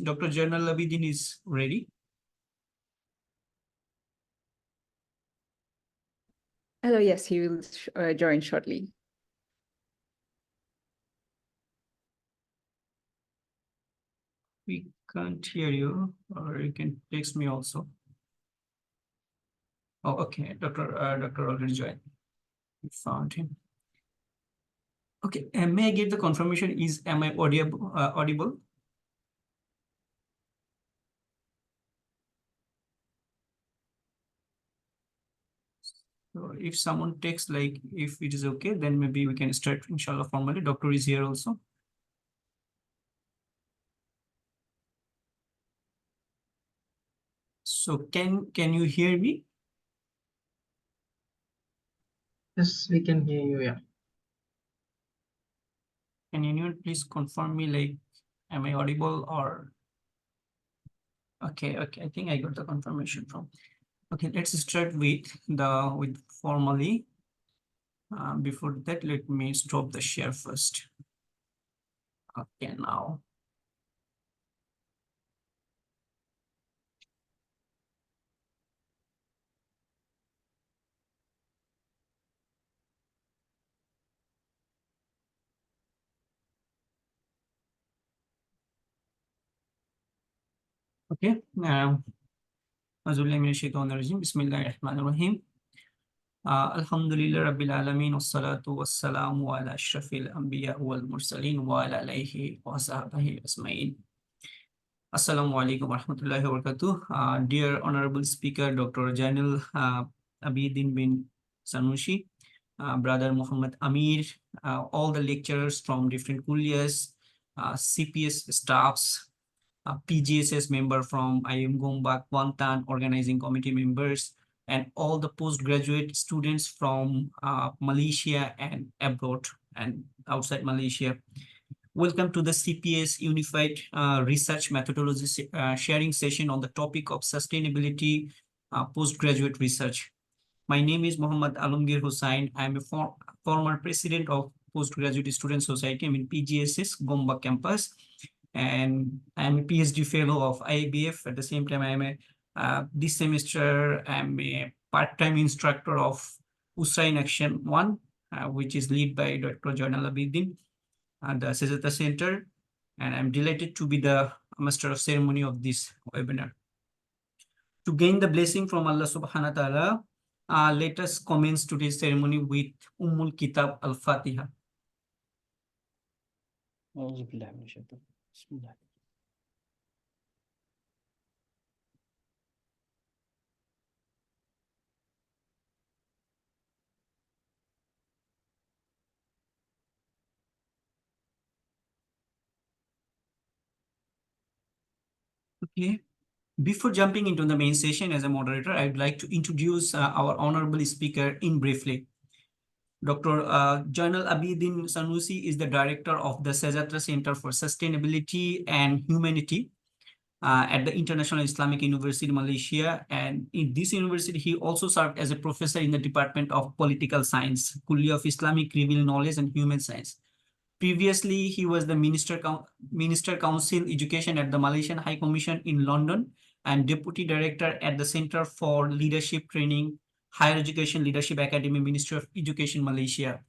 Dr. Zainal Abidin is ready. Hello, yes, he will join shortly. We can't hear you, or you can text me also. Oh, okay, Dr. already joined. We found him. Okay, and may I get the confirmation? Am I audible? So if someone texts like if it is okay, then maybe we can start inshallah formally. Doctor is here also. So can you hear me? Yes, we can hear you. Yeah. Can anyone please confirm me, like, am I audible or? Okay, I think I got the confirmation from. Okay, let's start with formally. Before that, let me stop the share first. Okay, now. Okay. Bismillahirrahmanirrahim. Alhamdulillah Rabbil Alameen wassalatu wassalamu ala ashrafil anbiya wal mursalin wa ala alihi wa sahbihi asma'in. Assalamu alaikum warahmatullahi wabarakatuh. Dear Honorable Speaker Dr. Zainal Abidin bin Sanusi, Brother Muhammad Amir, all the lecturers from different kulliyas, CPS staffs, PGSS member from IIM Gombak, Kuantan, organizing committee members, and all the postgraduate students from Malaysia and abroad and outside Malaysia. Welcome to the CPS Unified Research Methodology sharing session on the topic of sustainability postgraduate research. My name is Muhammad Alamgir Hussain. I am a former president of Postgraduate Student Society. I'm in PGSS Gombak campus, and I'm a PhD fellow of IABF. At the same time, this semester I'm a part-time instructor of USRA in Action 1, which is led by Dr. Zainal Abidin at the Sejata Center, and I'm delighted to be the master of ceremony of this webinar. To gain the blessing from Allah subhanahu wa ta'ala, let us commence today's ceremony with Ummul Kitab Al-Fatiha. Okay. Before jumping into the main session as a moderator, I would like to introduce our honorable speaker in briefly. Dr. Zainal Abidin Sanusi is the director of the Sejatra Center for Sustainability and Humanity at the International Islamic University, Malaysia. And in this university, he also served as a professor in the Department of Political Science, Kulliyah of Islamic Revealed Knowledge and Human Science. Previously, he was the Minister Council Education at the Malaysian High Commission in London and Deputy Director at the Center for Leadership Training, Higher Education Leadership Academy, Ministry of Education, Malaysia.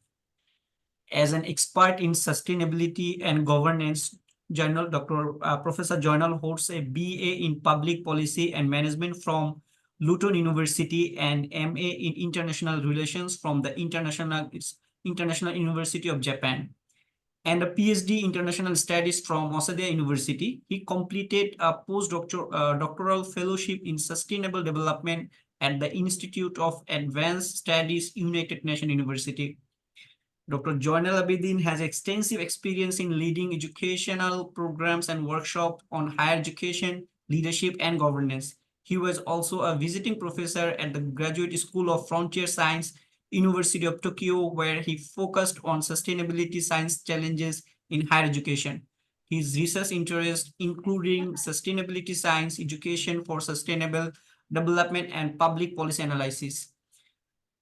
As an expert in sustainability and governance, Professor Zainal holds a BA in Public Policy and Management from Luton University and MA in International Relations from the International University of Japan, and a PhD International Studies from Waseda University. He completed a doctoral fellowship in Sustainable Development at the Institute of Advanced Studies, United Nations University. Dr. Zainal Abidin has extensive experience in leading educational programs and workshops on higher education, leadership, and governance. He was also a visiting professor at the Graduate School of Frontier Science, University of Tokyo, where he focused on sustainability science challenges in higher education. His research interests including sustainability science, education for sustainable development, and public policy analysis.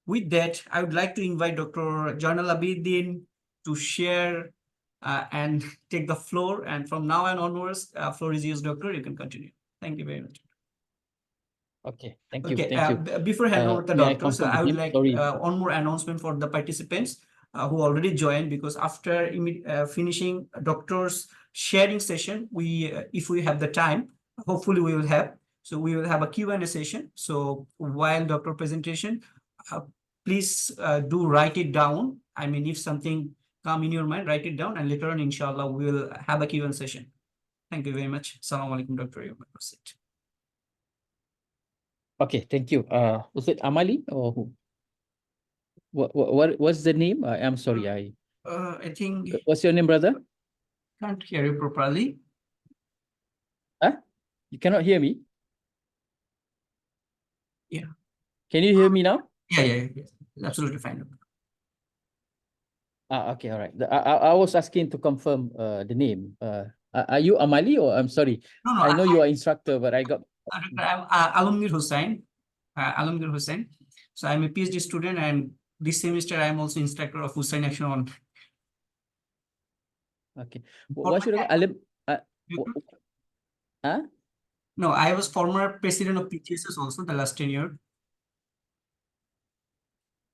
With that, I would like to invite Dr. Zainal Abidin to share and take the floor. And from now on onwards, floor is yours, Doctor. You can continue. Thank you very much. Okay, thank you. Okay, Thank you. before hand over the May I doctor, so confirm the I would name? like Sorry. one more announcement for the participants who already joined, because after finishing doctor's sharing session, we if we have the time, hopefully we will have. So we will have a Q&A session. So while doctor presentation, please do write it down. I mean, if something come in your mind, write it down, and later on, inshallah, we will have a Q&A session. Thank you very much. Assalamu alaikum, Dr. You may proceed. Okay, thank you. Was it Amali or who? What's the name? I'm sorry. I think What's your name, brother? can't hear you properly. Huh? You cannot hear me? Yeah. Can you hear me now? Yeah. Absolutely fine. Okay, all right. I was asking to confirm the name. Are you Amali or I'm sorry? No, I know you are instructor, but I got I'm Alamgir Hussain. Alamgir Hussain. So I'm a PhD student, and this semester I'm also instructor of Hussain Action 1. okay. What should I Alim? Huh? No, I was former president of PTSS also the last 10 years.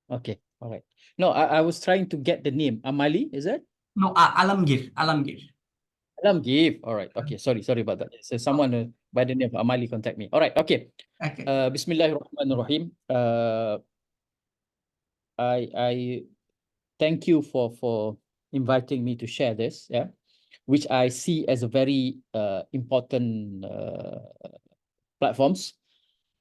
Okay, all right. No, I was trying to get the name. Amali, is it? No, Alamgir. Alamgir. All right. Okay. Sorry about that. So someone by the name of Amali contact me. All right. Okay. Okay. Bismillahirrahmanirrahim. I thank you for inviting me to share this. Yeah, which I see as a very important platforms.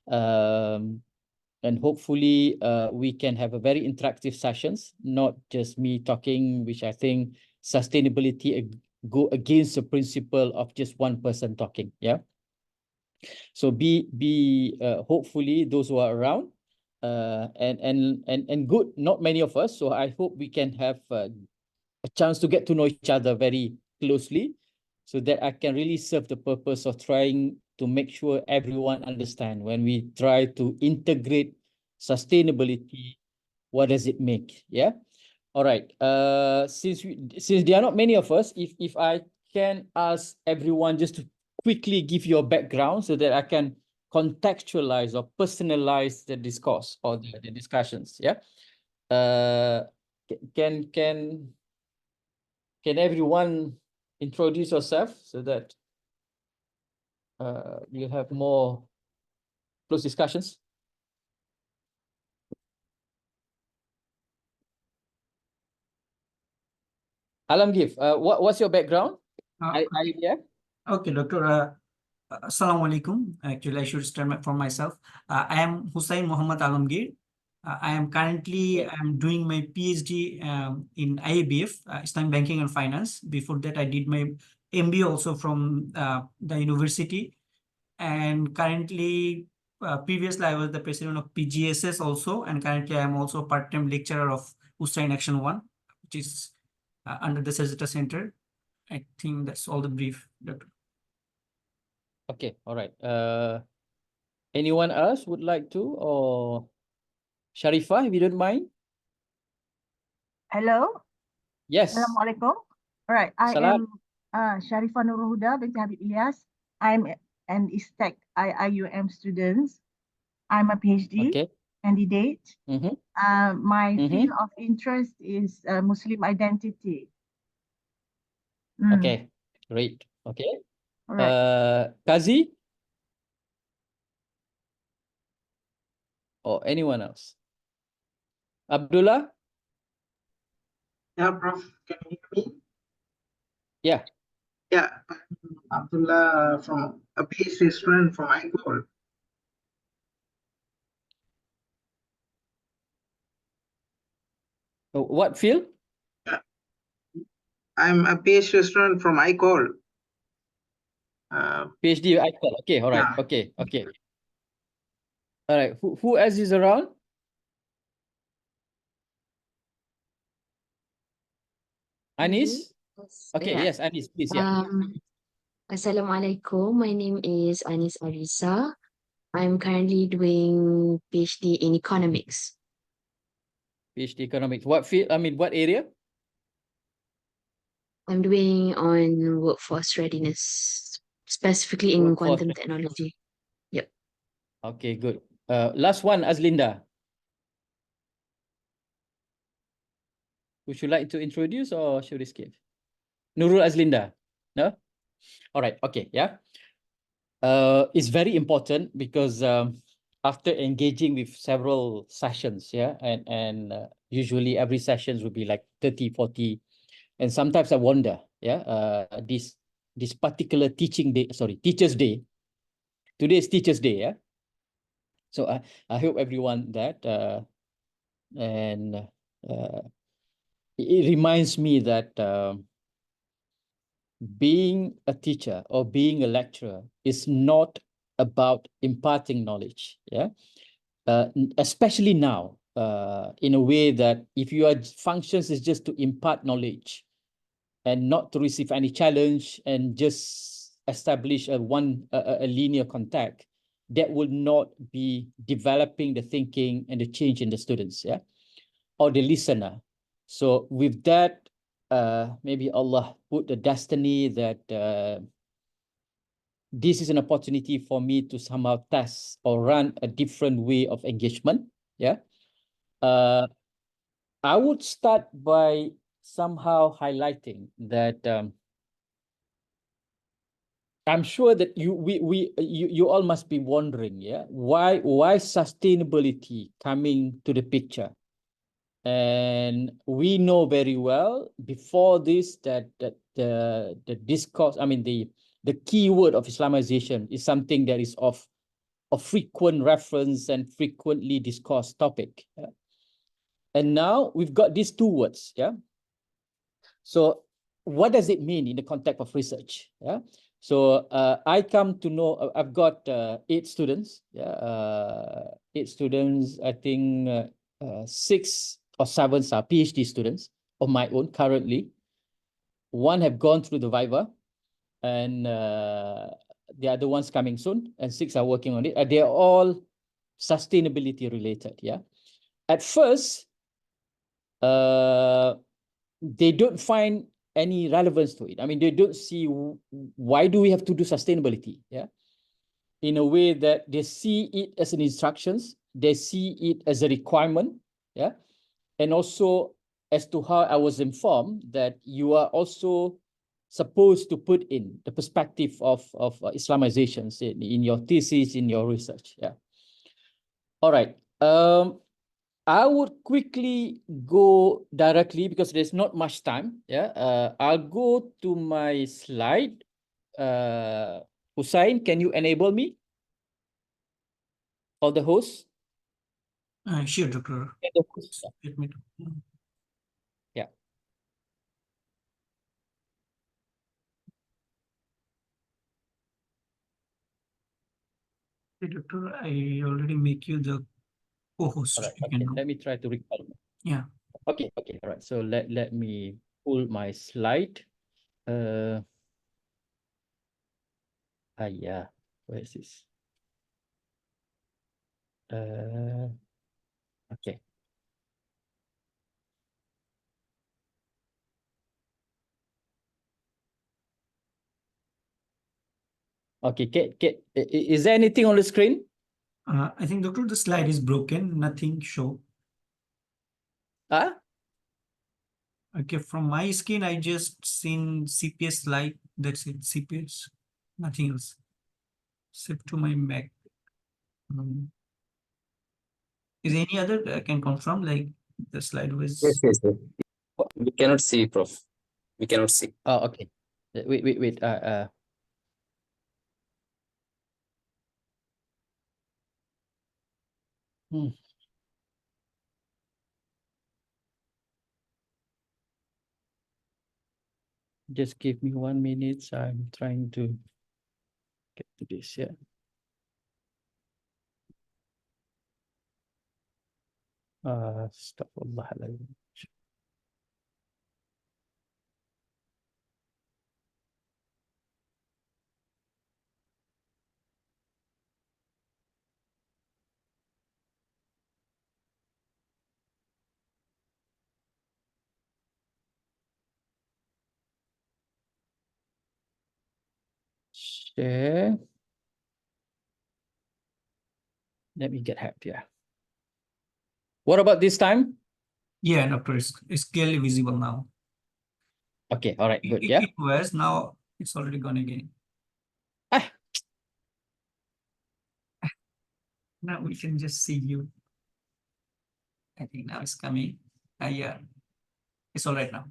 And hopefully we can have a very interactive sessions, not just me talking, which I think sustainability go against the principle of just one person talking. Yeah. So be hopefully those who are around and good, not many of us. So I hope we can have a chance to get to know each other very closely, so that I can really serve the purpose of trying to make sure everyone understand when we try to integrate sustainability, what does it make? Yeah. All right. Since there are not many of us, if I can ask everyone just to quickly give your background so that I can contextualize or personalize the discourse or the discussions. Yeah. Can everyone introduce yourself so that we'll have more close discussions? Alamgir, what's your background? Yeah. Okay, Doctor. Assalamu alaikum. Actually, I should start for myself. I am Hussain Muhammad Alamgir. I am currently doing my PhD in IABF, Islamic Banking and Finance. Before that, I did my MBA also from the university. And currently, previously, I was the president of PGSS also. And currently, I am also a part-time lecturer of Hussain Action 1, which is under the Sajita Center. I think that's all the brief, Doctor. Okay, all right. Anyone else would like to, or Sharifah, if you don't mind? Hello. Yes. Assalamualaikum. All right. I Salam. am Sharifah Nurul Huda binti Habib Ilyas. I'm an ISTEC IUM student. I'm a PhD Okay. candidate. My field of interest is Muslim identity. Okay, great. Okay. All right. Kazi? Or anyone else? Abdullah? Yeah, Prof, can you hear me? Yeah. Yeah, I'm Abdullah from a PhD student from ICOL. What field? Yeah. I'm a PhD student from ICOL. PhD, okay, all right, Yeah. okay. All right, who else is around? Anis? Okay, Yeah. yes, Anis, please, yeah. Assalamualaikum. My name is Anis Arisa. I'm currently doing PhD in economics. PhD economics. What field? I mean, what area? I'm doing on workforce readiness, specifically in Workforce quantum readiness. technology. Yep. Okay, good. Last one, Azlinda. Would you like to introduce or should we skip? Nurul Azlinda? No? All right, okay, yeah. It's very important because after engaging with several sessions, yeah, and usually every sessions will be like 30, 40, and sometimes I wonder, yeah, this particular teaching day, sorry, Teachers Day. Today is Teachers Day, yeah. So I hope everyone that and it reminds me that being a teacher or being a lecturer is not about imparting knowledge, yeah. Especially now, in a way that if your functions is just to impart knowledge and not to receive any challenge and just establish a linear contact, that will not be developing the thinking and the change in the students, yeah, or the listener. So with that, maybe Allah put the destiny that this is an opportunity for me to somehow test or run a different way of engagement. Yeah. I would start by somehow highlighting that I'm sure that you all must be wondering, yeah, why sustainability coming to the picture? And we know very well before this that the discourse, I mean the keyword of Islamization is something that is of frequent reference and frequently discussed topic. Yeah? And now we've got these two words, yeah. So what does it mean in the context of research? Yeah. So I come to know I've got 8 students. Yeah, 8 students. I think 6 or 7 are PhD students of my own currently. 1 have gone through the Viva, and the other one's coming soon, and 6 are working on it. They are all sustainability related. Yeah. At first, they don't find any relevance to it. I mean, they don't see why do we have to do sustainability, yeah? In a way that they see it as an instructions, they see it as a requirement, yeah? And also as to how I was informed that you are also supposed to put in the perspective of Islamizations in your thesis, in your research, yeah? All right. I would quickly go directly because there's not much time. Yeah, I'll go to my slide. Hussein, can you enable me? Or the host? Sure, Doctor. Yeah, the host. Let me. Yeah. Okay, Doctor, I already make you the co-host. All right. You Okay. can. Let me try to recall. Yeah. Okay. Okay. All right. So let me pull my slide. Yeah. Where is this? Okay. Okay. Is there anything on the screen? I think, Doctor, the slide is broken. Nothing show. Huh? Okay, from my screen, I just seen CPS slide. That's it. CPS. Nothing else. Shift to my Mac. Is any other I can confirm like the slide was. Yes, yes, yes. We cannot see, Prof. We cannot see. Oh, okay. Wait. Just give me 1 minute. I'm trying to get to this. Yeah. Astaghfirullahaladzim. Share. Let me get help here. What about this time? Yeah, doctor, it's clearly visible now. Okay, all right, good. It, Yeah. it was, now it's already gone again. Ah, Now we can just see you. I think now it's coming. Yeah, it's all right now.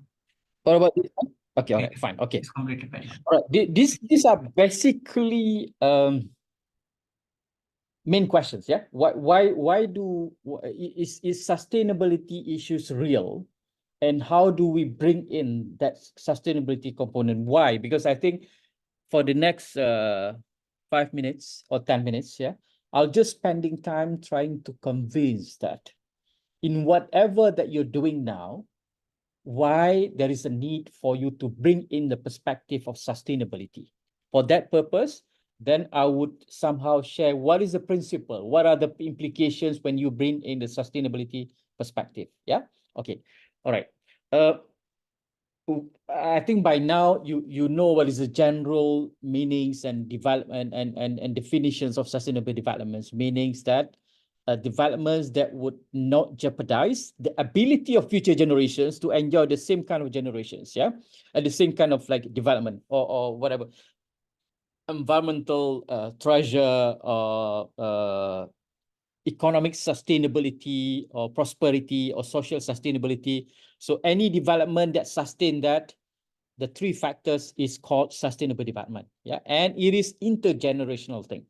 what about this one? Okay, all right, fine. Okay. It's completely fine now. All right. These are basically main questions. Yeah. Is sustainability issues real? And how do we bring in that sustainability component? Why? Because I think for the next 5 minutes or 10 minutes, yeah, I'll just spending time trying to convince that in whatever that you're doing now, why there is a need for you to bring in the perspective of sustainability. For that purpose, then I would somehow share what is the principle, what are the implications when you bring in the sustainability perspective. Yeah. Okay. All right. I think by now you know what is the general meanings and development and definitions of sustainable developments, meanings that developments that would not jeopardize the ability of future generations to enjoy the same kind of generations, yeah, and the same kind of like development or whatever, environmental treasure or economic sustainability or prosperity or social sustainability. So any development that sustain that, the three factors is called sustainable development. Yeah, and it is intergenerational thing.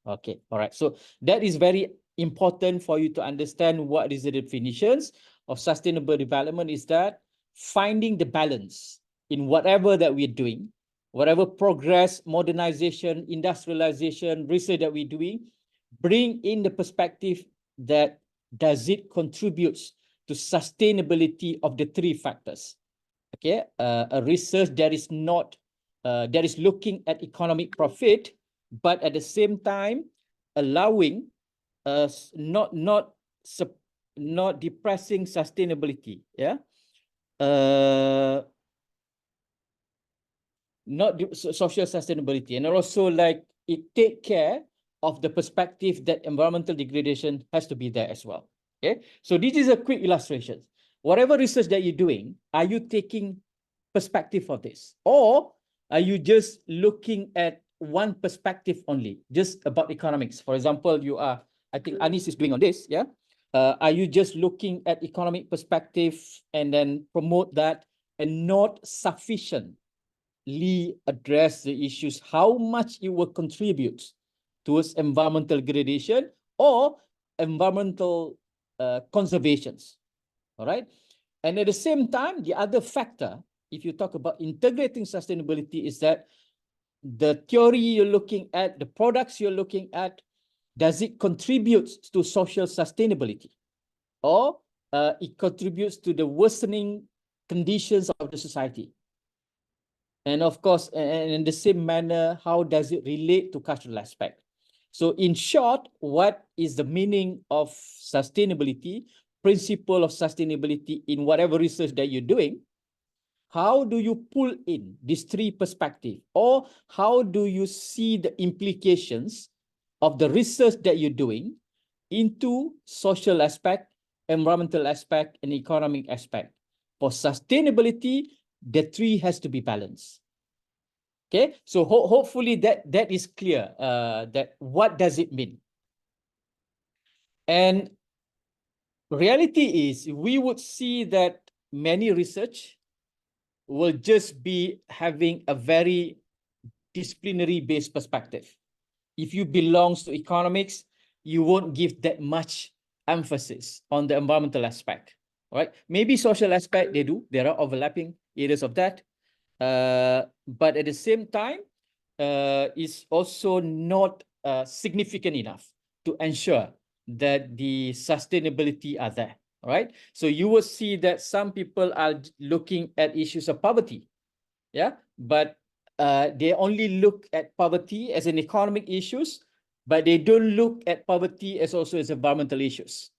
Okay, all right. So that is very important for you to understand what is the definitions of sustainable development, is that finding the balance in whatever that we're doing, whatever progress, modernization, industrialization, research that we're doing, bring in the perspective that does it contributes to sustainability of the three factors. Okay, a research that is not that is looking at economic profit, but at the same time allowing us not depressing sustainability. Yeah, not social sustainability, and also like it take care of the perspective that environmental degradation has to be there as well. Okay, so this is a quick illustration. Whatever research that you're doing, are you taking perspective of this, or are you just looking at one perspective only, just about economics? For example, you are, I think Anis is doing on this, yeah. Are you just looking at economic perspective and then promote that and not sufficiently address the issues, how much it will contribute towards environmental degradation or environmental conservations? All right. And at the same time, the other factor, if you talk about integrating sustainability, is that the theory you're looking at, the products you're looking at, does it contribute to social sustainability, or it contributes to the worsening conditions of the society? And of course, and in the same manner, how does it relate to cultural aspect? So in short, what is the meaning of sustainability, principle of sustainability in whatever research that you're doing? How do you pull in these three perspectives, or how do you see the implications of the research that you're doing into social aspect, environmental aspect, and economic aspect? For sustainability, the three has to be balanced. Okay, so hopefully that is clear. That what does it mean? And reality is, we would see that many research will just be having a very disciplinary based perspective. If you belongs to economics, you won't give that much emphasis on the environmental aspect, right? Maybe social aspect they do. There are overlapping areas of that, but at the same time, is also not significant enough to ensure that the sustainability are there. All right. So you will see that some people are looking at issues of poverty, yeah, but they only look at poverty as an economic issues, but they don't look at poverty as also as environmental issues.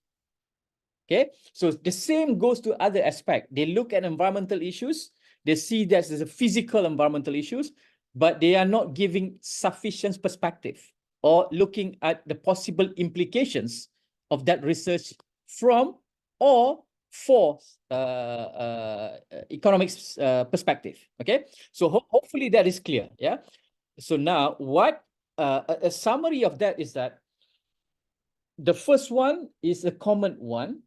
Okay, so the same goes to other aspect. They look at environmental issues, they see that as a physical environmental issues, but they are not giving sufficient perspective or looking at the possible implications of that research from or for economics perspective. Okay, so hopefully that is clear. Yeah. So now what a summary of that is that the first one is a common one.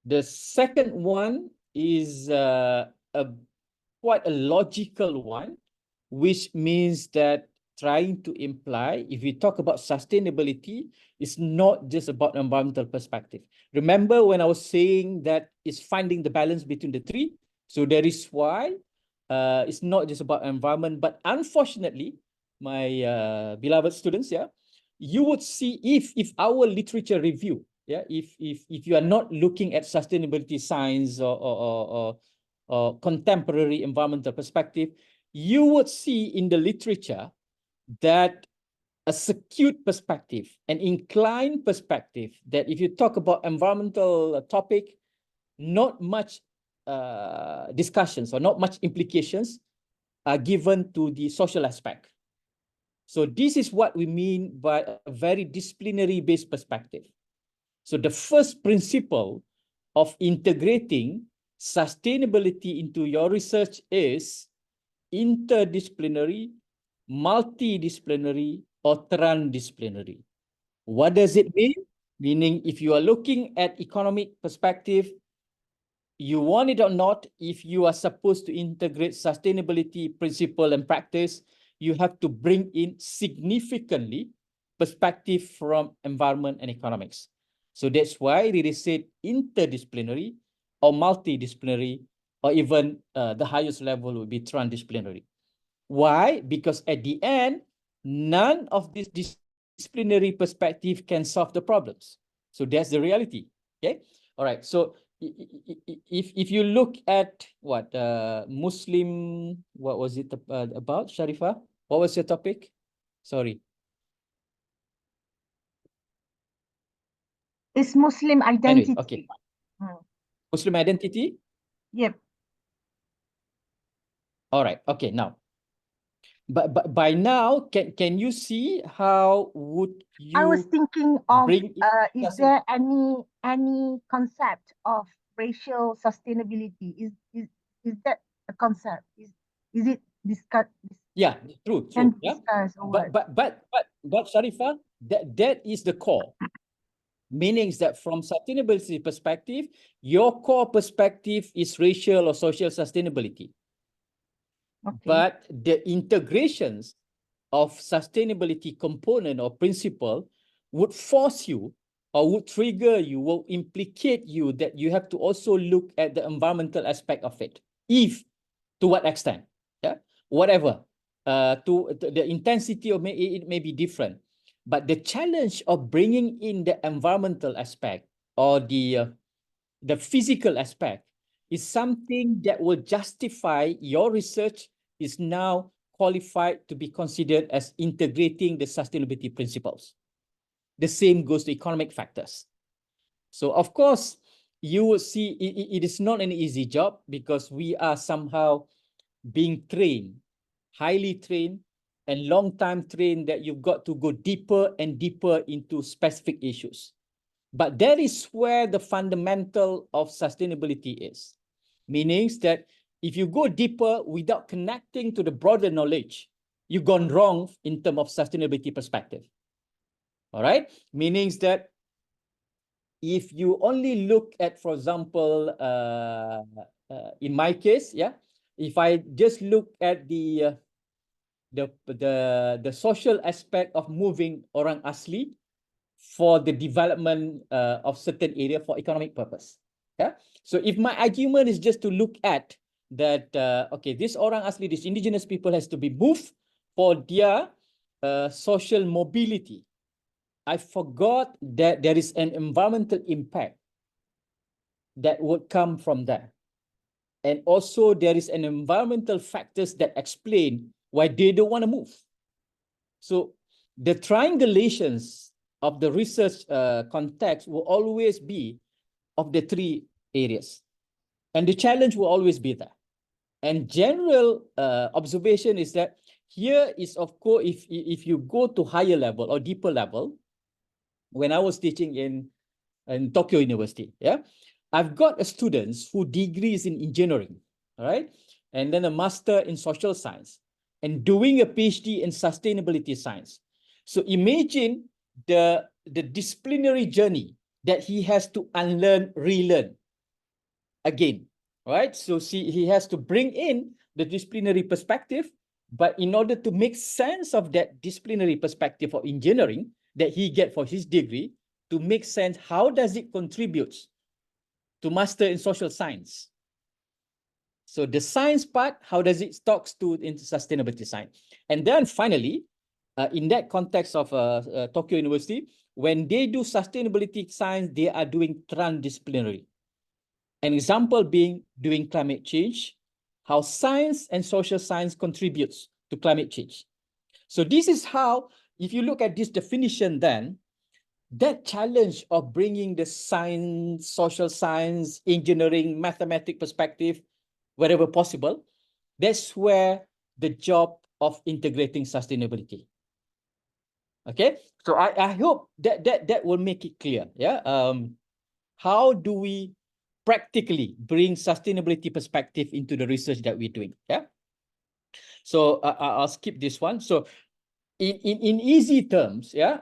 The second one is quite a logical one, which means that trying to imply, if we talk about sustainability, it's not just about environmental perspective. Remember when I was saying that it's finding the balance between the three? So that is why it's not just about environment, but unfortunately, my beloved students, yeah, you would see if our literature review, yeah, if you are not looking at sustainability science or contemporary environmental perspective, you would see in the literature that a skewed perspective, an inclined perspective, that if you talk about environmental topic, not much discussions or not much implications are given to the social aspect. So this is what we mean by a very disciplinary based perspective. So the first principle of integrating sustainability into your research is interdisciplinary, multidisciplinary, or transdisciplinary. What does it mean? Meaning, if you are looking at economic perspective, you want it or not, if you are supposed to integrate sustainability principle and practice, you have to bring in significantly perspective from environment and economics. So that's why it is said interdisciplinary or multidisciplinary, or even the highest level would be transdisciplinary. Why? Because at the end, none of this disciplinary perspective can solve the problems. So that's the reality. Okay. All right. So if you look at what Muslim, what was it about, Sharifa? What was your topic? Sorry. It's Muslim identity. Anyway, okay. Hmm. Muslim identity? Yep. All right. Okay. Now, but by now, can you see how would you I was thinking of bring is there any concept of racial sustainability? Is that a concept? Is it discussed? Yeah, true. Can Yeah. discuss or what? But Sharifa, that is the core. Meaning that from sustainability perspective, your core perspective is racial or social sustainability. Okay. But the integrations of sustainability component or principle would force you or would trigger you, will implicate you that you have to also look at the environmental aspect of it. If, to what extent, yeah, whatever, to the intensity of it may be different. But the challenge of bringing in the environmental aspect or the physical aspect is something that will justify your research is now qualified to be considered as integrating the sustainability principles. The same goes to economic factors. So of course, you will see it is not an easy job because we are somehow being trained, highly trained and long time trained that you've got to go deeper and deeper into specific issues. But that is where the fundamental of sustainability is. Meaning that if you go deeper without connecting to the broader knowledge, you've gone wrong in terms of sustainability perspective. All right? Meaning that if you only look at, for example, in my case, yeah, if I just look at the social aspect of moving orang asli for the development of certain area for economic purpose. Yeah. So if my argument is just to look at that, okay, this orang asli, this indigenous people has to be moved for their social mobility. I forgot that there is an environmental impact that would come from that. And also there is an environmental factors that explain why they don't want to move. So the triangulations of the research context will always be of the three areas. And the challenge will always be there. And general observation is that Here is, of course, if you go to higher level or deeper level, when I was teaching in Tokyo University, yeah, I've got students who degrees in engineering, all right, and then a master in social science, and doing a PhD in sustainability science. So imagine the disciplinary journey that he has to unlearn, relearn again, right? So see, he has to bring in the disciplinary perspective, but in order to make sense of that disciplinary perspective of engineering that he get for his degree, to make sense, how does it contribute to master in social science? So the science part, how does it talks to into sustainability science? And then finally, in that context of Tokyo University, when they do sustainability science, they are doing transdisciplinary. An example being doing climate change, how science and social science contributes to climate change. So this is how, if you look at this definition, then that challenge of bringing the science, social science, engineering, mathematics perspective, wherever possible, that's where the job of integrating sustainability. Okay, so I hope that will make it clear. Yeah, how do we practically bring sustainability perspective into the research that we're doing? Yeah. So I'll skip this one. So in easy terms, yeah,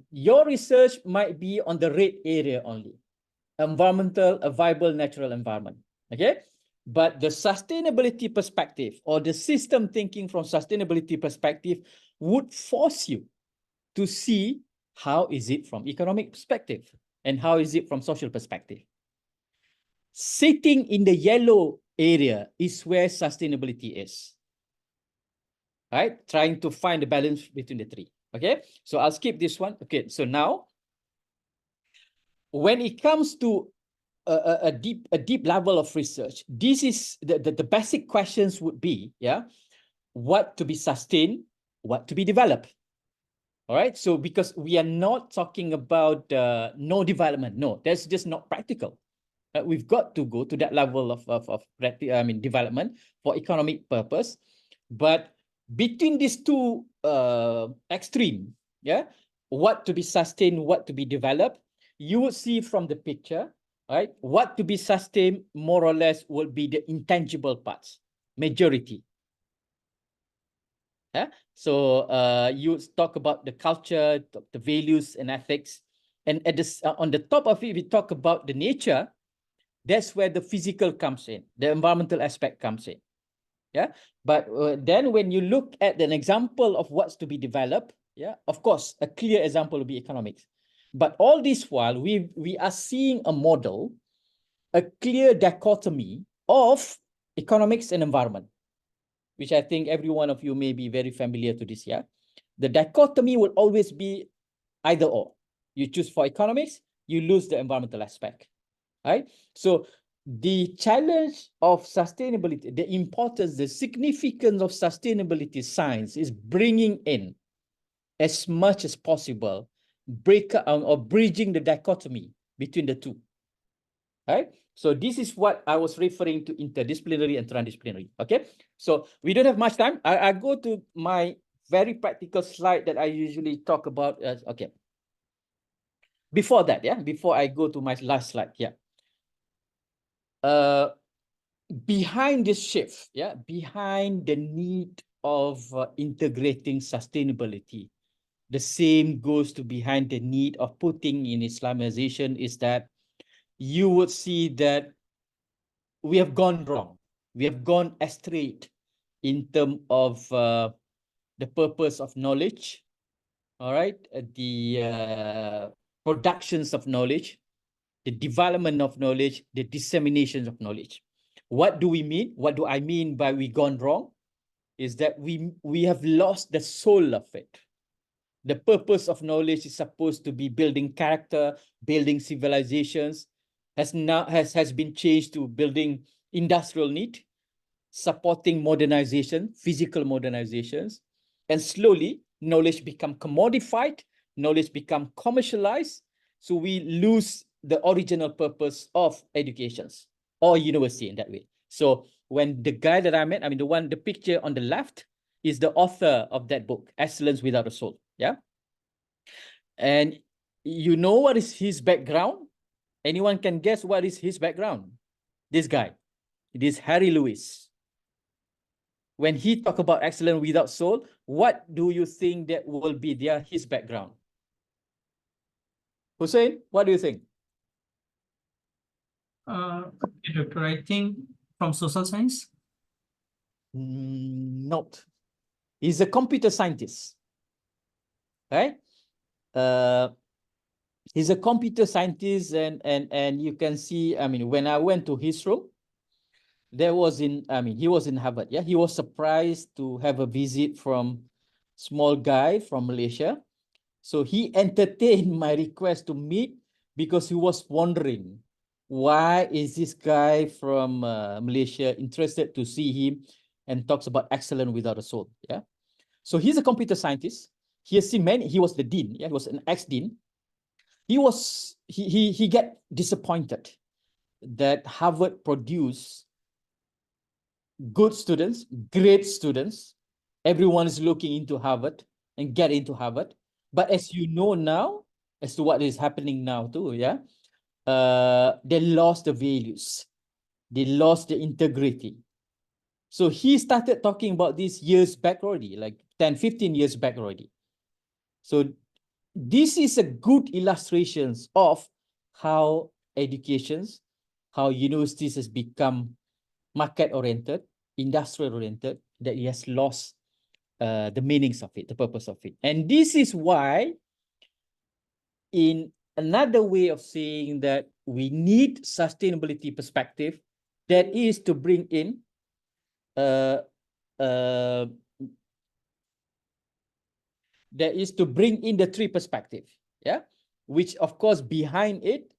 your research might be on the red area only, environmental, a viable natural environment. Okay. But the sustainability perspective or the system thinking from sustainability perspective would force you to see how is it from economic perspective and how is it from social perspective. Sitting in the yellow area is where sustainability is, right? Trying to find the balance between the three. Okay, so I'll skip this one. Okay, so now when it comes to a deep level of research, this is the basic questions would be, yeah, what to be sustained, what to be developed. All right, so because we are not talking about no development, no, that's just not practical. We've got to go to that level of development for economic purpose. But between these two extreme, yeah, what to be sustained, what to be developed, you would see from the picture, right? What to be sustained more or less will be the intangible parts, majority. Yeah? So you talk about the culture, the values and ethics. And at this, on the top of it, we talk about the nature. That's where the physical comes in, the environmental aspect comes in. Yeah, but then when you look at an example of what's to be developed, yeah, of course, a clear example will be economics. But all this while, we are seeing a model, a clear dichotomy of economics and environment, which I think every one of you may be very familiar to this, yeah? The dichotomy will always be either or. You choose for economics, you lose the environmental aspect, right? So the challenge of sustainability, the importance, the significance of sustainability science is bringing in as much as possible, bridging the dichotomy between the two, right? So this is what I was referring to interdisciplinary and transdisciplinary, okay? So we don't have much time. I go to my very practical slide that I usually talk about. Okay. Before that, yeah, before I go to my last slide, yeah. Behind this shift, yeah, behind the need of integrating sustainability, the same goes to behind the need of putting in Islamization is that you would see that we have gone wrong. We have gone astray in terms of the purpose of knowledge, all right, the productions of knowledge, the development of knowledge, the dissemination of knowledge. What do we mean? What do I mean by we gone wrong? Is that we have lost the soul of it. The purpose of knowledge is supposed to be building character, building civilizations, has been changed to building industrial need, supporting modernization, physical modernizations, and slowly knowledge become commodified, knowledge become commercialized, so we lose the original purpose of educations or university in that way. So when the guy that I met, I mean the picture on the left is the author of that book, Excellence Without a Soul. Yeah. And you know what is his background? Anyone can guess what is his background? This guy. It is Harry Lewis. When he talk about excellence without soul, what do you think that will be his background? Hussein, what do you think? Okay, doctor, I think from social science. Not. He's a computer scientist, right? He's a computer scientist, and you can see, I mean, when I went to his room, he was in Harvard. Yeah, he was surprised to have a visit from small guy from Malaysia. So he entertained my request to meet because he was wondering, why is this guy from Malaysia interested to see him and talks about excellence without a soul? Yeah. So he's a computer scientist. He has seen many. He was the dean. Yeah, he was an ex-dean. He get disappointed that Harvard produced good students, great students. Everyone is looking into Harvard and get into Harvard. But as you know now, as to what is happening now too, yeah, they lost the values. They lost the integrity. So he started talking about this years back already, like 10, 15 years back already. So this is a good illustration of how educations, how universities has become market-oriented, industrial-oriented, that it has lost the meanings of it, the purpose of it. And this is why, in another way of saying that we need sustainability perspective, that is to bring in the three perspective, yeah, which of course behind it,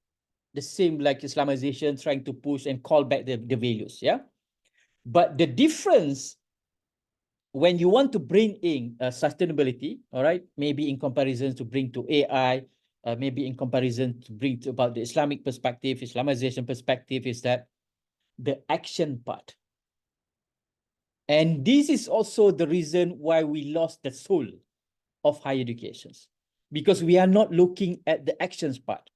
the same like Islamization trying to push and call back the values, yeah. But the difference when you want to bring in sustainability, all right, maybe in comparison to bring to AI, maybe in comparison to bring to about the Islamic perspective, Islamization perspective, is that the action part. And this is also the reason why we lost the soul of higher educations, because we are not looking at the actions part.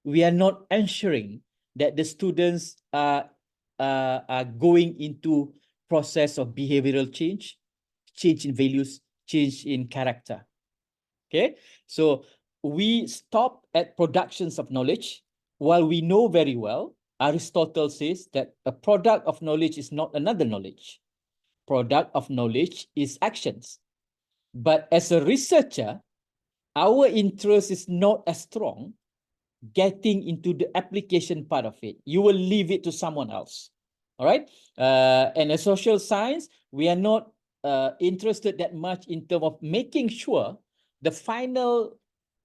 We are not ensuring that the students are going into process of behavioral change in values, change in character. Okay, so we stop at productions of knowledge, while we know very well, Aristotle says that a product of knowledge is not another knowledge. Product of knowledge is actions. But as a researcher, our interest is not as strong getting into the application part of it. You will leave it to someone else. All right. And as social science, we are not interested that much in terms of making sure the final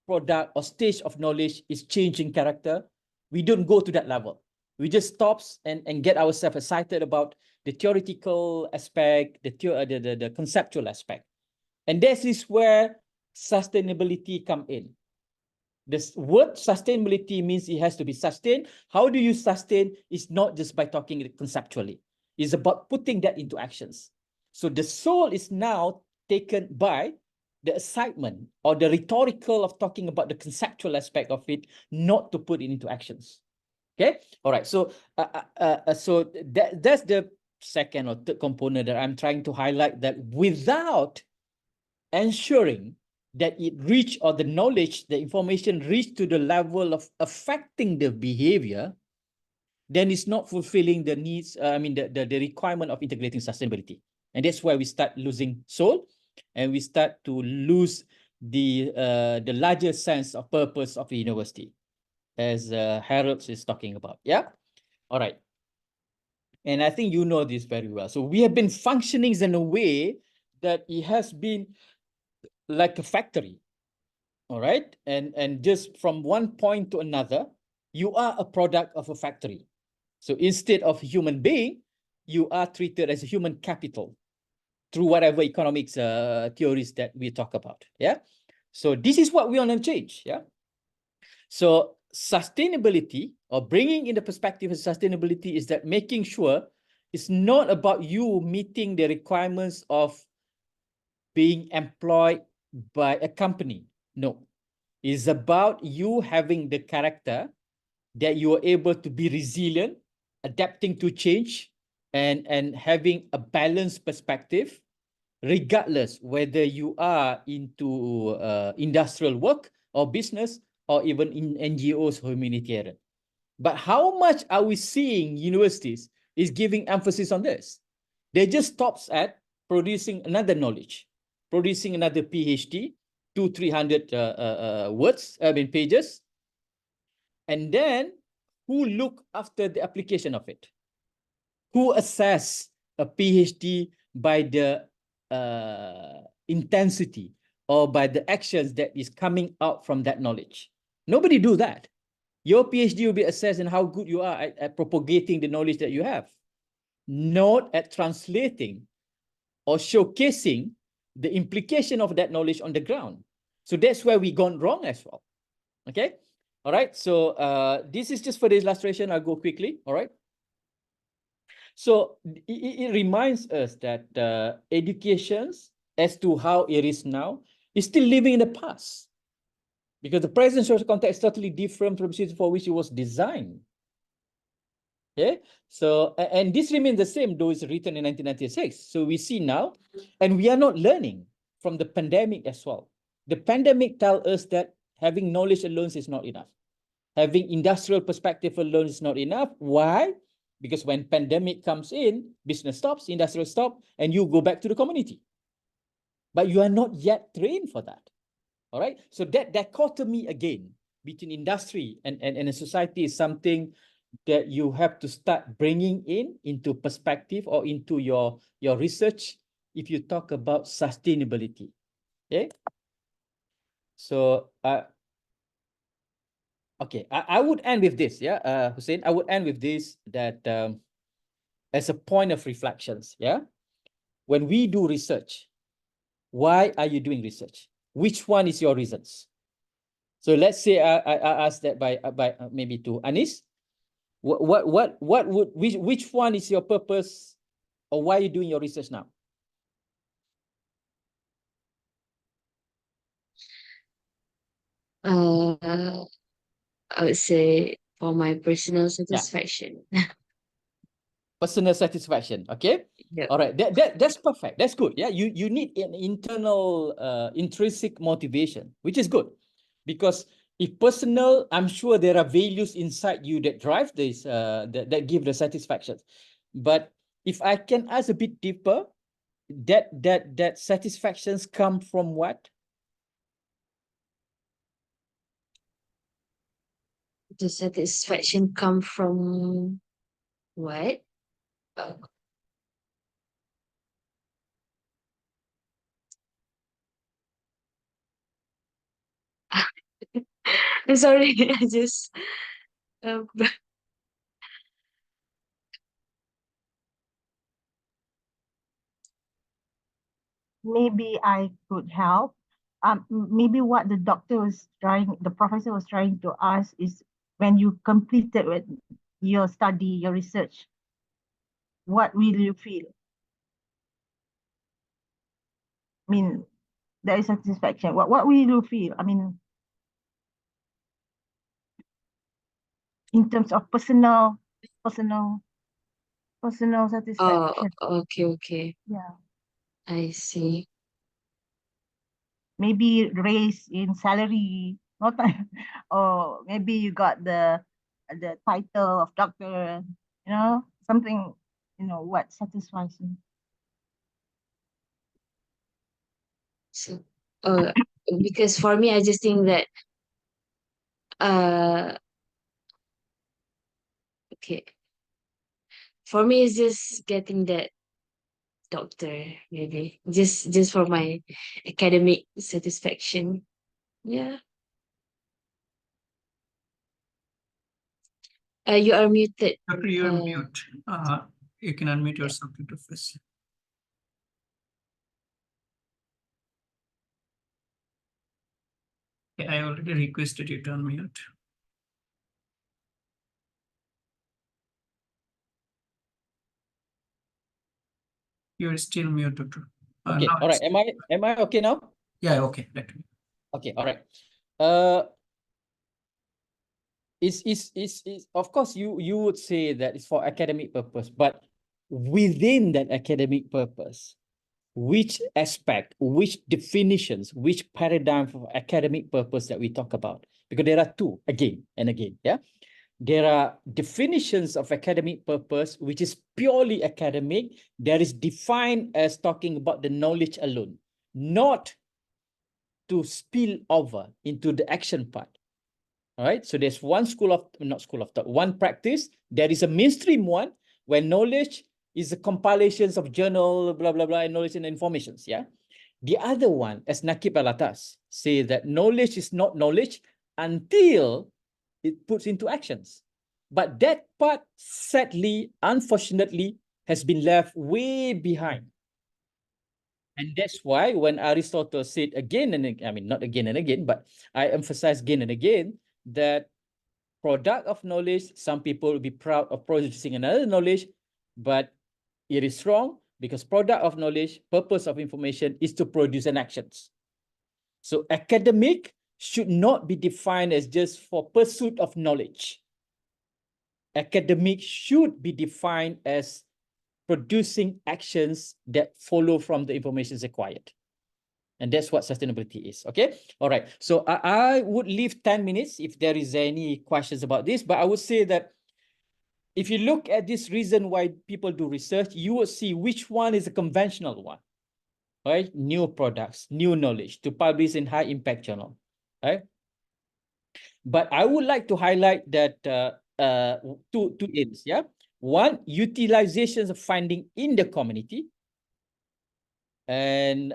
product or stage of knowledge is changing character. We don't go to that level. We just stop and get ourselves excited about the theoretical aspect, the conceptual aspect. And this is where sustainability come in. This word sustainability means it has to be sustained. How do you sustain? It's not just by talking it conceptually. It's about putting that into actions. So the soul is now taken by the excitement or the rhetorical of talking about the conceptual aspect of it, not to put it into actions. Okay. All right. So that's the second or third component that I'm trying to highlight, that without ensuring that it reach, or the knowledge, the information reach to the level of affecting the behavior, then it's not fulfilling the needs, the requirement of integrating sustainability. And that's where we start losing soul, and we start to lose the larger sense of purpose of the university, as Harold is talking about. Yeah. All right. And I think you know this very well. So we have been functioning in a way that it has been like a factory. All right. And just from one point to another, you are a product of a factory. So instead of a human being, you are treated as a human capital through whatever economics theories that we talk about. Yeah. So this is what we want to change. Yeah. So sustainability, or bringing in the perspective of sustainability, is that making sure it's not about you meeting the requirements of being employed by a company. No, it's about you having the character that you are able to be resilient, adapting to change, and having a balanced perspective, regardless whether you are into industrial work or business or even in NGOs or humanitarian. But how much are we seeing universities is giving emphasis on this? They just stops at producing another knowledge, producing another PhD, 200-300 words, pages, and then who look after the application of it? Who assess a PhD by the intensity or by the actions that is coming out from that knowledge? Nobody do that. Your PhD will be assessed in how good you are at propagating the knowledge that you have, not at translating or showcasing the implication of that knowledge on the ground. So that's where we gone wrong as well. Okay. All right. So this is just for the illustration. I'll go quickly. All right. So it reminds us that education, as to how it is now, is still living in the past, because the present social context is totally different from the situation for which it was designed. Okay, so and this remains the same, though it's written in 1996. So we see now, and we are not learning from the pandemic as well. The pandemic tells us that having knowledge alone is not enough. Having industrial perspective alone is not enough. Why? Because when pandemic comes in, business stops, industrial stop, and you go back to the community. But you are not yet trained for that. All right. So that dichotomy again between industry and a society is something that you have to start bringing into perspective or into your research if you talk about sustainability. Okay. So okay, I would end with this. Yeah, Hussein, I would end with this, that as a point of reflections. Yeah, when we do research, why are you doing research? Which one is your reasons? So let's say I ask that by maybe to Anis. What would which one is your purpose, or why are you doing your research now? I would say for my personal satisfaction. Personal satisfaction. Okay. Yep. All right. That's perfect. That's good. Yeah. You need an internal intrinsic motivation, which is good, because if personal, I'm sure there are values inside you that drive this, that give the satisfaction. But if I can ask a bit deeper, that satisfactions come from what? The satisfaction come from what? Oh, I'm sorry. I just Maybe I could help. Maybe what the professor was trying to ask is, when you completed with your study, your research, what will you feel? I mean, there is satisfaction. What will you feel? I mean, in terms of personal oh, satisfaction. okay. Yeah. I see. Maybe raise in salary, not or maybe you got the title of doctor, something, what satisfies you. So, because for me, I just think that okay. For me, it's just getting that doctor, maybe just for my academic satisfaction. Yeah. You are muted. Doctor, you're mute. You can unmute yourself, Dr. First. Yeah, I already requested you to unmute. You're still mute, Doctor. Okay, Now all right. Am I okay now? yeah, okay. Let me. Okay, all right. Is of course you would say that it's for academic purpose, but within that academic purpose, which aspect, which definitions, which paradigm for academic purpose that we talk about? Because there are two again and again, yeah. There are definitions of academic purpose, which is purely academic. That is defined as talking about the knowledge alone, not to spill over into the action part. All right. So there's one one practice. There is a mainstream one where knowledge is the compilations of journal, blah, blah, blah, and knowledge and informations. Yeah. The other one, as Nakib Alatas, say that knowledge is not knowledge until it puts into actions. But that part, sadly, unfortunately, has been left way behind. And that's why when Aristotle said again and again, I mean, not again and again, but I emphasize again and again that product of knowledge, some people will be proud of producing another knowledge, but it is wrong because product of knowledge, purpose of information is to produce an actions. So academic should not be defined as just for pursuit of knowledge. Academic should be defined as producing actions that follow from the information acquired. And that's what sustainability is, okay? All right, so I would leave 10 minutes if there is any questions about this, but I would say that if you look at this reason why people do research, you will see which one is a conventional one, right? New products, new knowledge to publish in high impact journal, right? But I would like to highlight that two areas, yeah? One, utilizations of finding in the community, and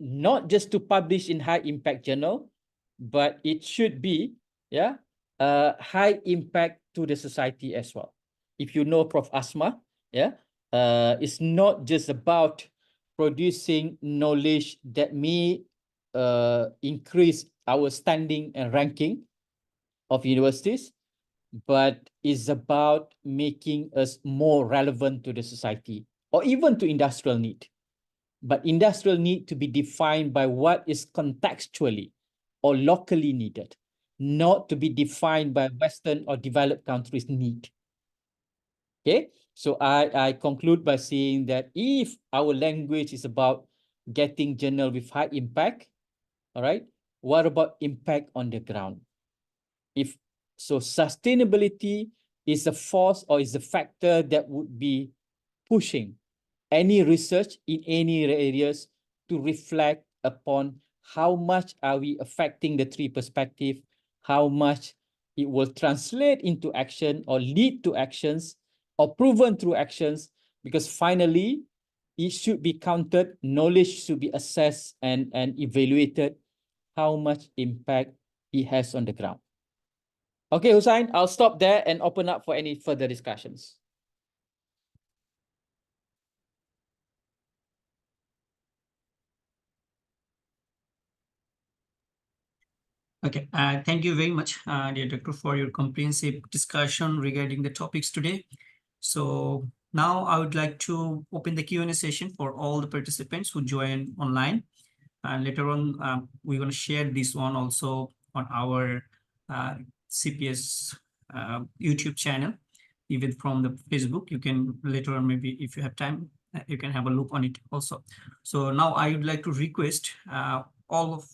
not just to publish in high impact journal, but it should be, yeah, high impact to the society as well. If you know Prof. Asma, yeah, it's not just about producing knowledge that may increase our standing and ranking of universities, but is about making us more relevant to the society or even to industrial need. But industrial need to be defined by what is contextually or locally needed, not to be defined by Western or developed countries' need. Okay, so I conclude by saying that if our language is about getting journal with high impact, all right, what about impact on the ground? If so, sustainability is a force or is a factor that would be pushing any research in any areas to reflect upon how much are we affecting the three perspective, how much it will translate into action or lead to actions or proven through actions, because finally it should be counted, knowledge should be assessed and evaluated how much impact it has on the ground. Okay, Hussain, I'll stop there and open up for any further discussions. Okay, thank you very much, dear Doctor, for your comprehensive discussion regarding the topics today. So now I would like to open the Q&A session for all the participants who join online. And later on, we're going to share this one also on our CPS YouTube channel, even from the Facebook. You can later on, maybe if you have time, you can have a look on it also. So now I would like to request all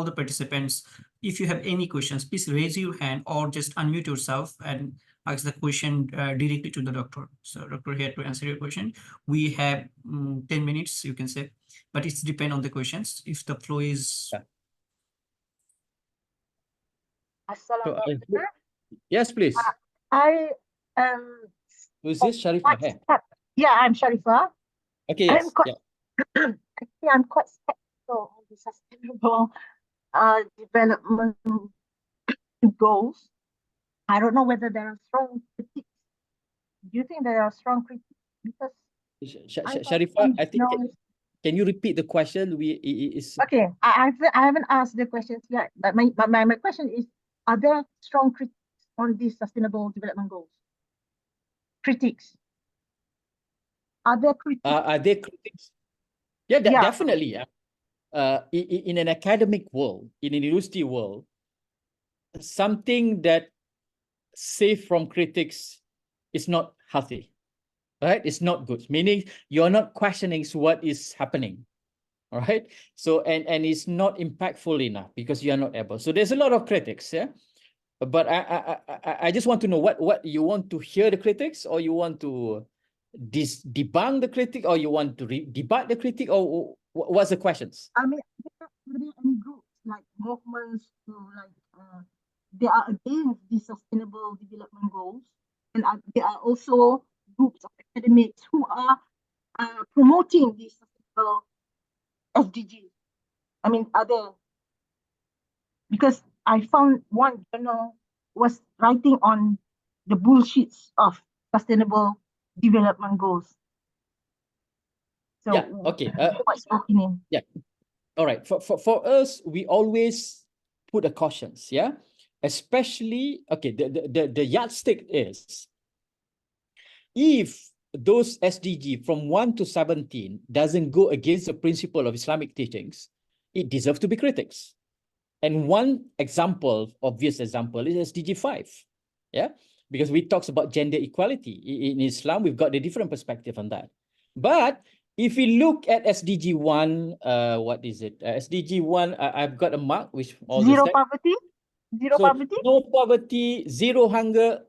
the participants, if you have any questions, please raise your hand or just unmute yourself and ask the question directly to the doctor. So doctor here to answer your question. We have 10 minutes, you can say, but it's depend on the questions. If the flow is... Assalamualaikum. Yes, please. I Who's this? Sharifah? quite Hey. yeah, I'm Sharifah. Okay, yes. Actually, I'm quite skeptical on the sustainable development goals. I don't know whether there are strong critiques. Do you think there are strong critiques? Because Sharifah, I think, can you repeat the question? Okay, I haven't asked the questions yet, but my question is, are there strong critiques on these sustainable development goals? Critics. Are there critics? Are there critics? Yeah, Yeah. definitely. In an academic world, in a university world, something that safe from critics is not healthy, right? It's not good, meaning you're not questioning what is happening, all right? So, and it's not impactful enough because you're not able. So there's a lot of critics, yeah? But I just want to know what you want to hear the critics, or you want to debunk the critic, or you want to debate the critic, or what's the questions? I mean, are there any groups like movements to they are against the sustainable development goals, and there are also groups of academics who are promoting the sustainable SDGs. I mean, are there? Because I found one journal was writing on the bullshits of sustainable development goals. So Yeah, okay. what's your opinion? Yeah. All right. For us, we always put a cautions, yeah? Especially, okay, the yardstick is if those SDG from 1 to 17 doesn't go against the principle of Islamic teachings, it deserves to be critics. And one example, obvious example, is SDG 5. Yeah, because we talks about gender equality. In Islam, we've got a different perspective on that. But if we look at SDG 1, what is it? SDG 1, I've got a mark, which all Zero this poverty? Zero so poverty? no poverty, zero hunger.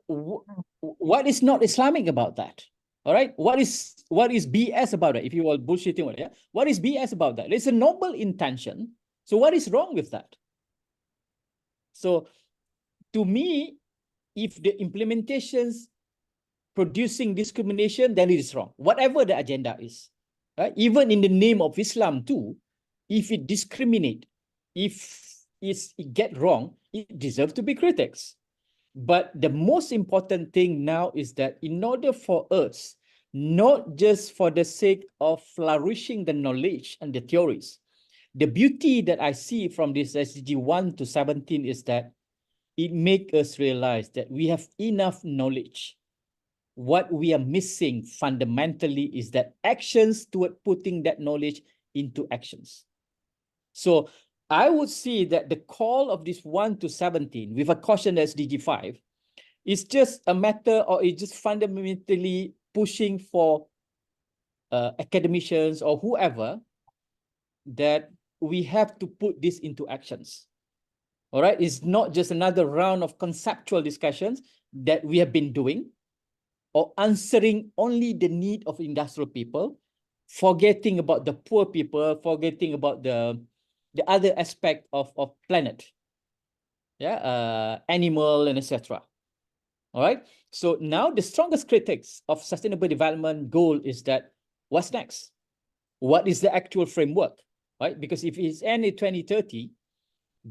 What is not Islamic about that? All right. What is BS about it? If you are bullshitting, yeah. What is BS about that? It's a noble intention. So what is wrong with that? So to me, if the implementations producing discrimination, then it is wrong. Whatever the agenda is, right? Even in the name of Islam too, if it discriminate, if it get wrong, it deserves to be critics. But the most important thing now is that in order for us, not just for the sake of flourishing the knowledge and the theories, the beauty that I see from this SDG 1 to 17 is that it makes us realize that we have enough knowledge. What we are missing fundamentally is that actions toward putting that knowledge into actions. So I would see that the call of this 1 to 17 with a caution SDG 5 is just a matter, or it's just fundamentally pushing for academicians or whoever that we have to put this into actions. All right, it's not just another round of conceptual discussions that we have been doing or answering only the need of industrial people, forgetting about the poor people, forgetting about the other aspect of planet, yeah, animal and etc. All right. So now the strongest critics of sustainable development goal is that what's next? What is the actual framework? Right? Because if it's any 2030,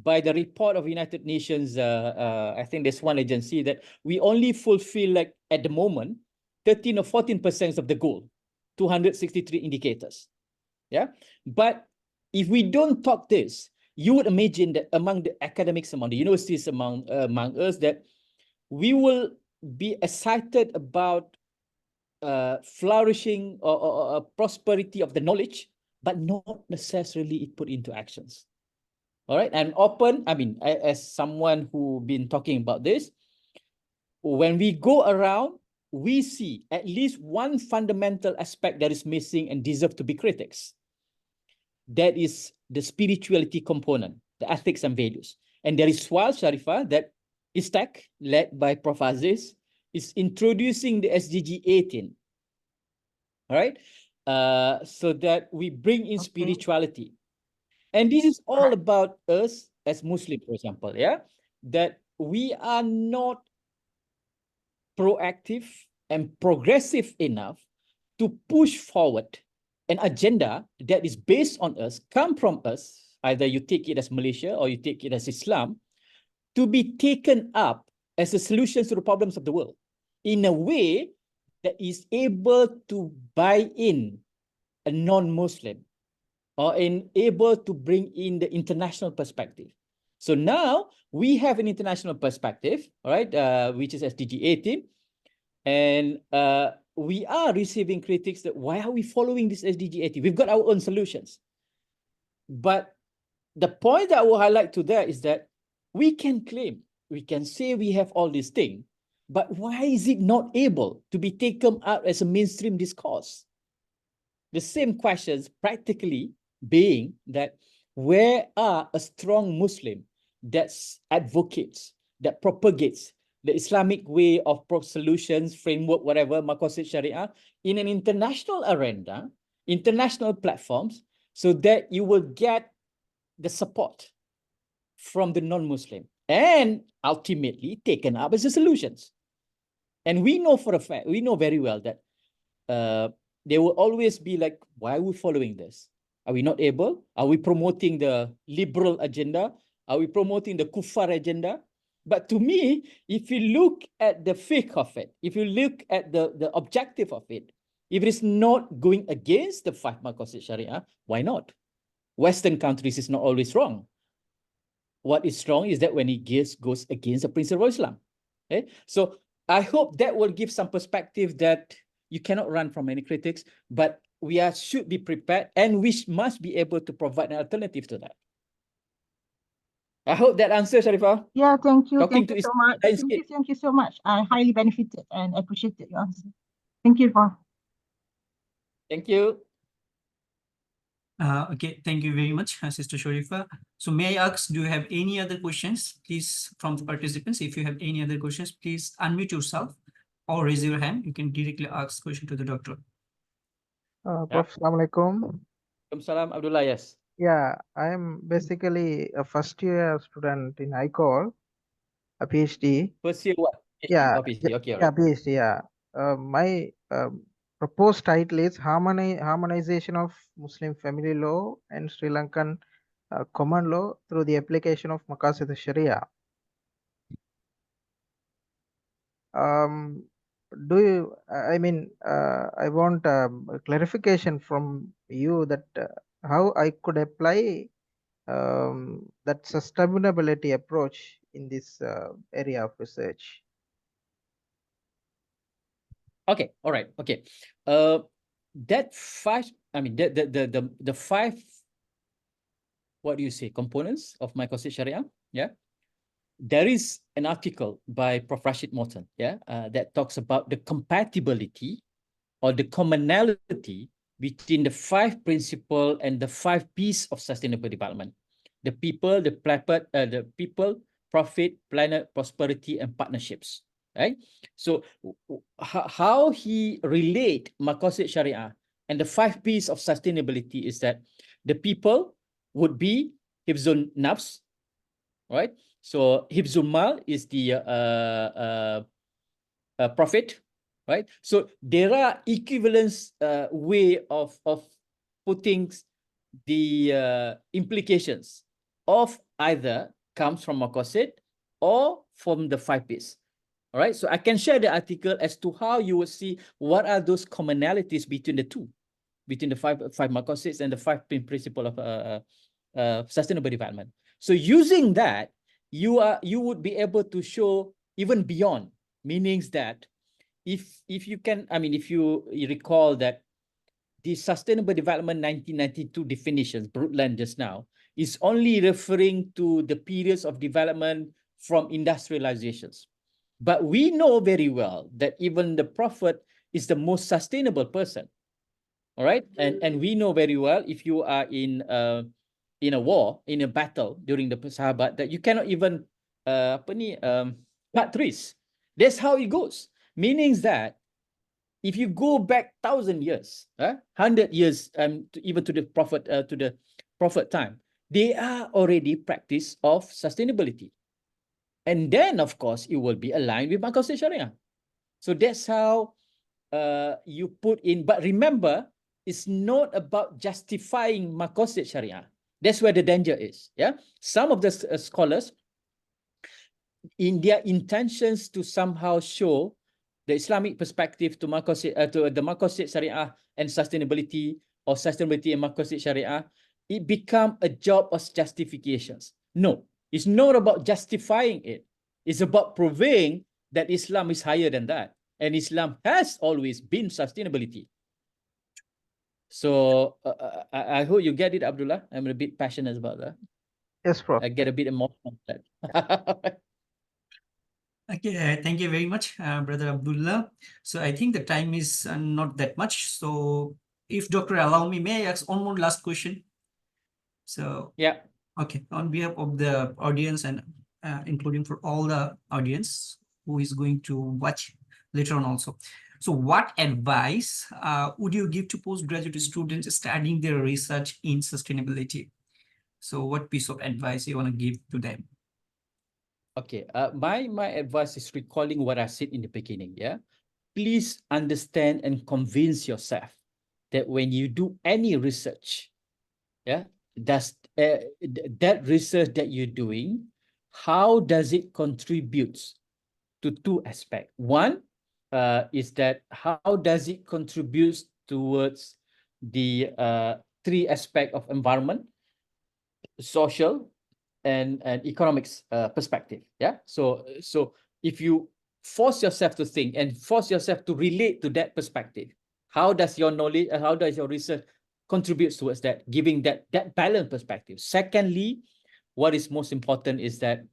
by the report of United Nations, I think there's one agency that we only fulfill, like at the moment, 13 or 14% of the goal, 263 indicators. Yeah. But if we don't talk this, you would imagine that among the academics, among the universities, among us, that we will be excited about flourishing or prosperity of the knowledge, but not necessarily it put into actions. All right, and often, I mean, as someone who been talking about this, when we go around, we see at least one fundamental aspect that is missing and deserve to be critics. That is the spirituality component, the ethics and values. And there is Swal Sharifah that ISTAC, led by Prof. Aziz, is introducing the SDG 18. All right, so that we bring in spirituality. And this is all about us as Muslims, for example, yeah, that we are not proactive and progressive enough to push forward an agenda that is based on us, come from us, either you take it as Malaysia or you take it as Islam, to be taken up as a solution to the problems of the world in a way that is able to buy in a non-Muslim or able to bring in the international perspective. So now we have an international perspective, all right, which is SDG 18. And we are receiving critics that why are we following this SDG 80? We've got our own solutions. But the point that I will highlight to that is that we can claim, we can say we have all these things, but why is it not able to be taken out as a mainstream discourse? The same questions practically being that where are a strong Muslim that advocates, that propagates the Islamic way of solutions, framework, whatever, Maqasid Sharia, in an international arena, international platforms, so that you will get the support from the non-Muslim and ultimately taken up as the solutions. And we know for a fact, we know very well that they will always be like, why are we following this? Are we not able? Are we promoting the liberal agenda? Are we promoting the kuffar agenda? But to me, if you look at the fiqh of it, if you look at the objective of it, if it is not going against the 5 Maqasid Sharia, why not? Western countries is not always wrong. What is wrong is that when it goes against the principle of Islam. Okay? So I hope that will give some perspective that you cannot run from any critics, but we should be prepared and we must be able to provide an alternative to that. I hope that answers, Sharifah. Yeah, thank you. Talking Thank to you so much. Thank you so much. I highly benefited and appreciated your answer. Thank you, Prof. Thank you. Okay, thank you very much, Sister Sharifa. So may I ask, do you have any other questions, please, from the participants? If you have any other questions, please unmute yourself or raise your hand. You can directly ask question to the doctor. Prof, Assalamualaikum. Salam, Abdullah, yes. Yeah, I am basically a first year student in ICOL, a PhD. First year what? PhD. Yeah, Oh, PhD. Okay, all yeah, right. PhD. Yeah. My proposed title is Harmonization of Muslim Family Law and Sri Lankan Common Law through the application of Maqasid Sharia. Do you, I mean, I want a clarification from you that how I could apply that sustainability approach in this area of research. Okay, all right, okay. That 5, I mean, the 5, what do you say, components of Maqasid Sharia, yeah? There is an article by Prof. Rashid Morton, yeah, that talks about the compatibility or the commonality between the 5 principles and the 5 P's of sustainable development: the people, the people, profit, planet, prosperity, and partnerships. Right? So, how he relate Maqasid Sharia and the 5 P's of sustainability is that the people would be hifzun nafs, right? So hifzul mal is the profit, right? So there are equivalence way of putting the implications of either comes from Maqasid or from the 5 P's. All right, so I can share the article as to how you will see what are those commonalities between the two, between the five Maqasids and the 5 principle of sustainable development. So using that, you would be able to show even beyond, meanings that if you can, I mean, if you recall that the Sustainable Development 1992 definitions, Brundtland just now, is only referring to the periods of development from industrializations. But we know very well that even the Prophet is the most sustainable person. All right, and we know very well if you are in a war, in a battle during the Sahabat, that you cannot even cut trees. That's how it goes. Meaning that if you go back 1,000 years, 100 years, even to the Prophet time, they are already practice of sustainability. And then, of course, it will be aligned with Maqasid Sharia. So that's how you put in. But remember, it's not about justifying Maqasid Sharia. That's where the danger is. Yeah, some of the scholars, in their intentions to somehow show the Islamic perspective to the Maqasid Sharia and sustainability, or sustainability and Maqasid Sharia, it become a job of justifications. No, it's not about justifying it. It's about proving that Islam is higher than that. and Islam has always been sustainability. So I hope you get it, Abdullah. I'm a bit passionate about that. Yes, Prof. I get a bit emotional on that. Okay, thank you very much, Brother Abdullah. So I think the time is not that much. So if Doctor allow me, may I ask one more last question? So Yeah. okay, on behalf of the audience and including for all the audience who is going to watch later on also. So what advice would you give to postgraduate students studying their research in sustainability? So what piece of advice you want to give to them? Okay. My advice is recalling what I said in the beginning. Yeah. Please understand and convince yourself that when you do any research, yeah, that research that you're doing, how does it contribute to two aspects? One is that how does it contribute towards the three aspects of environment, social, and economics perspective. Yeah. So if you force yourself to think and force yourself to relate to that perspective, how does your knowledge and how does your research contribute towards that, giving that balanced perspective? Secondly, what is most important is that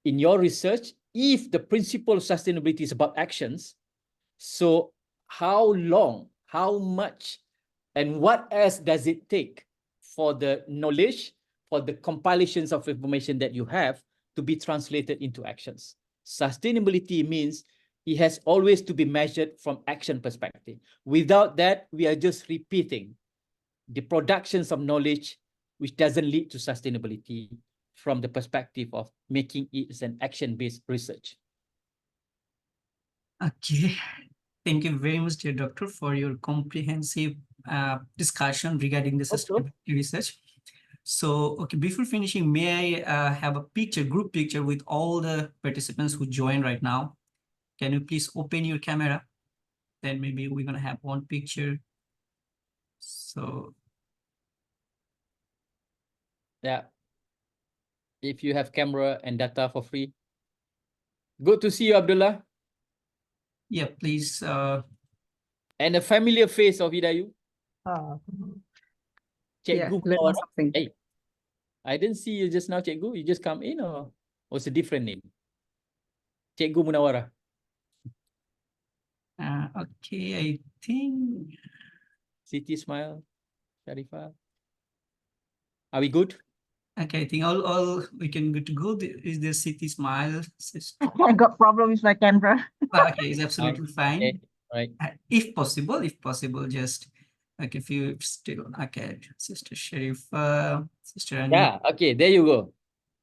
in your research, if the principle of sustainability is about actions, so how long, how much, and what else does it take for the knowledge, for the compilations of information that you have to be translated into actions? Sustainability means it has always to be measured from action perspective. Without that, we are just repeating the productions of knowledge, which doesn't lead to sustainability from the perspective of making it as an action-based research. Okay, thank you very much, dear doctor, for your comprehensive discussion regarding the sustainability research. So, okay, before finishing, may I have a picture, group picture with all the participants who join right now? Can you please open your camera? Then maybe we're gonna have one picture. So, Yeah. If you have camera and data for free. Good to see you, Abdullah. yeah, please. And a familiar face of Hidayu. Yeah, Cikgu learn Munawara. something. Hey, I didn't see you just now, Cikgu. You just come in or was a different name? Cikgu Munawara. Okay, I think. Siti Smile, Sharifah. Are we good? Okay, I think all we can good to go. Is the city smile? I got problem with my camera. Okay, it's absolutely fine. Okay, right. If possible, just like if you still okay, Sister Sharif, Sister Ani. Yeah, okay, there you go.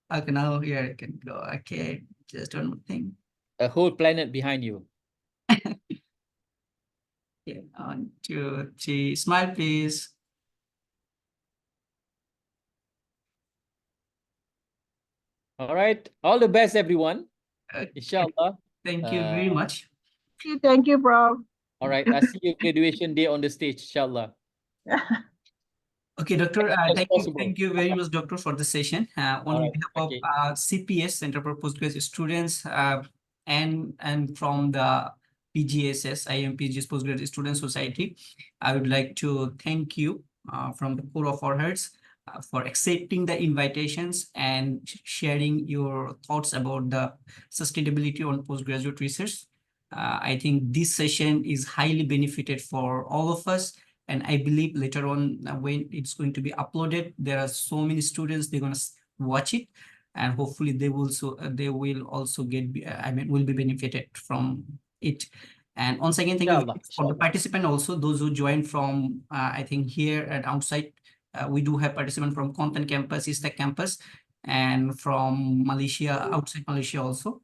Okay, now here I can go. Okay, just one more thing. A whole planet behind you. Yeah, 1, 2, 3. Smile, please. All right. All the best, everyone. Okay, Inshallah. thank you very much. Thank you, Prof. All right. I see you graduation day on the stage, inshallah. Okay, Doctor, As possible. thank you very much, Doctor, for the session. On All right, behalf okay. of CPS, Center for Postgraduate Students, and from the PGSS, IMPGS Postgraduate Student Society, I would like to thank you from the core of our hearts for accepting the invitations and sharing your thoughts about the sustainability on postgraduate research. I think this session is highly benefited for all of us. And I believe later on when it's going to be uploaded, there are so many students, they're going to watch it, and hopefully they will also get, will be benefited from it. And once again, thank you Inshallah, for the inshallah. participant also, those who joined from, I think here and outside. We do have participants from Content Campus, East Campus, and from Malaysia, outside Malaysia also.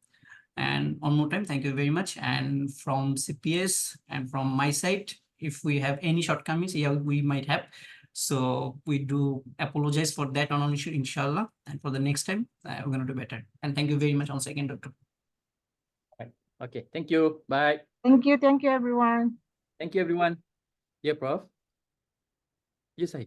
And one more time, thank you very much. And from CPS and from my side, if we have any shortcomings, yeah, we might have. So we do apologize for that on issue, inshallah. And for the next time, we're going to do better. And thank you very much once again, Doctor. Okay, thank you. Bye. Thank you, everyone. Thank you, everyone. Yeah, Prof. Yes, I.